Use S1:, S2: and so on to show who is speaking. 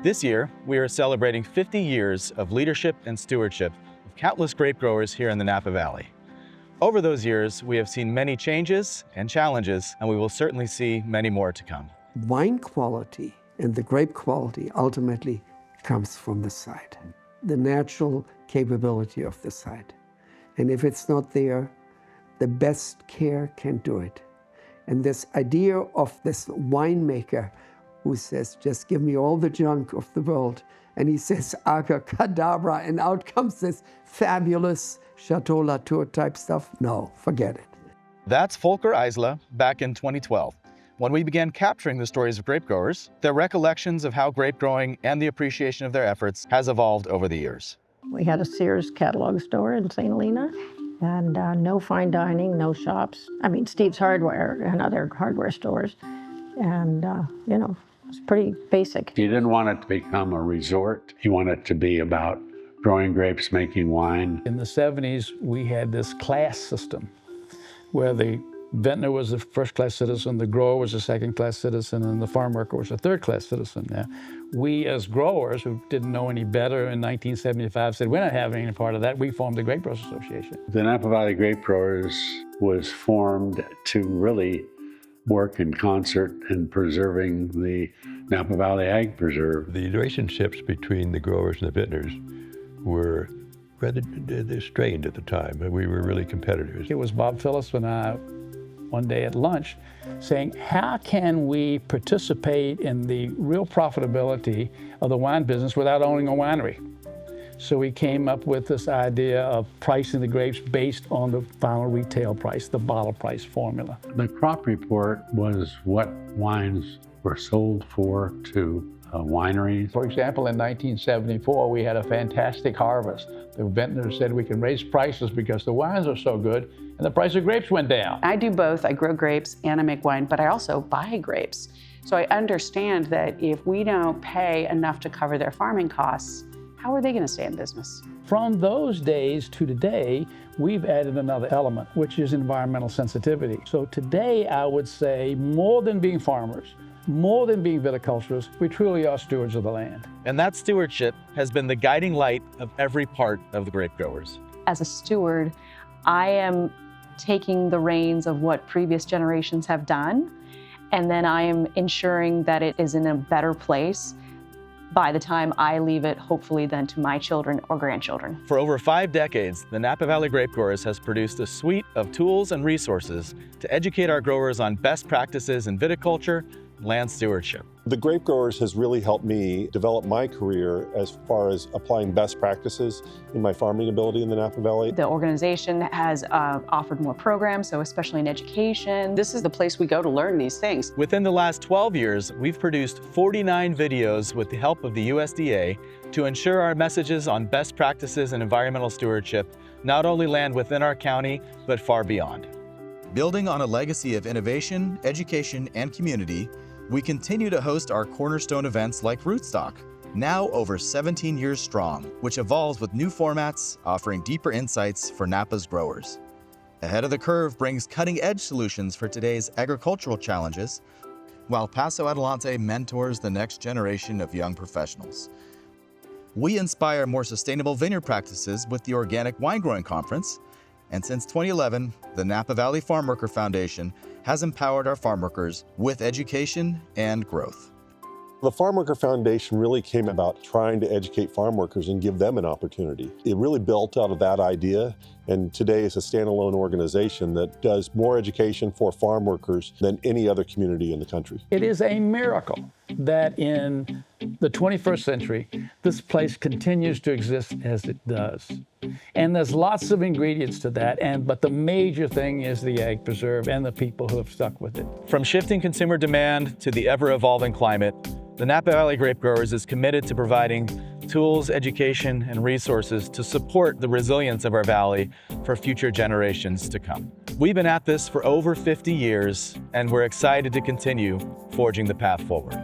S1: This year, we are celebrating 50 years of leadership and stewardship of countless grape growers here in the Napa Valley. Over those years, we have seen many changes and challenges, and we will certainly see many more to come.
S2: Wine quality and the grape quality ultimately comes from the site, the natural capability of the site. And if it's not there, the best care can't do it. And this idea of this winemaker who says, just give me all the junk of the world, and he says abracadabra, and out comes this fabulous Chateau Latour type stuff. No, forget it.
S1: That's Volker Eisler back in 2012. When we began capturing the stories of grape growers, their recollections of how grape growing and the appreciation of their efforts has evolved over the years.
S3: We had a Sears catalog store in St. Helena, and no fine dining, no shops. I mean, Steve's Hardware and other hardware stores. And, it's pretty basic.
S4: He didn't want it to become a resort. He wanted it to be about growing grapes, making wine.
S5: In the 70s, we had this class system where the vintner was a first-class citizen, the grower was a second-class citizen, and the farm worker was a third-class citizen. Now, we as growers who didn't know any better in 1975 said, we're not having any part of that. We formed the Grape Growers Association.
S4: The Napa Valley Grapegrowers was formed to really work in concert in preserving the Napa Valley Ag Preserve.
S6: The relationships between the growers and the vintners were rather strained at the time, but we were really competitors.
S5: It was Bob Phillips and I, one day at lunch, saying, how can we participate in the real profitability of the wine business without owning a winery? So we came up with this idea of pricing the grapes based on the final retail price, the bottle price formula.
S4: The crop report was what wines were sold for to wineries.
S5: For example, in 1974, we had a fantastic harvest. The vintners said we can raise prices because the wines are so good, and the price of grapes went down.
S7: I do both. I grow grapes and I make wine, but I also buy grapes. So I understand that if we don't pay enough to cover their farming costs, how are they going to stay in business?
S5: From those days to today, we've added another element, which is environmental sensitivity. So today, I would say, more than being farmers, more than being viticulturists, we truly are stewards of the land.
S1: And that stewardship has been the guiding light of every part of the grape growers.
S8: As a steward, I am taking the reins of what previous generations have done, and then I am ensuring that it is in a better place by the time I leave it, hopefully then to my children or grandchildren.
S1: For over 5 decades, the Napa Valley Grapegrowers has produced a suite of tools and resources to educate our growers on best practices in viticulture, land stewardship.
S9: The Grape Growers has really helped me develop my career as far as applying best practices in my farming ability in the Napa Valley.
S8: The organization has offered more programs, so especially in education.
S7: This is the place we go to learn these things.
S1: Within the last 12 years, we've produced 49 videos with the help of the USDA to ensure our messages on best practices and environmental stewardship not only land within our county, but far beyond. Building on a legacy of innovation, education, and community, we continue to host our cornerstone events like Rootstock, now over 17 years strong, which evolves with new formats offering deeper insights for Napa's growers. Ahead of the Curve brings cutting-edge solutions for today's agricultural challenges, while Paso Adelante mentors the next generation of young professionals. We inspire more sustainable vineyard practices with the Organic Wine Growing Conference, and since 2011, the Napa Valley Farm Worker Foundation has empowered our farm workers with education and growth.
S9: The Farm Worker Foundation really came about trying to educate farm workers and give them an opportunity. It really built out of that idea, and today is a standalone organization that does more education for farm workers than any other community in the country.
S5: It is a miracle that in the 21st century, this place continues to exist as it does. And there's lots of ingredients to that, but the major thing is the ag preserve and the people who have stuck with it.
S1: From shifting consumer demand to the ever-evolving climate, the Napa Valley Grapegrowers is committed to providing tools, education, and resources to support the resilience of our valley for future generations to come. We've been at this for over 50 years, and we're excited to continue forging the path forward.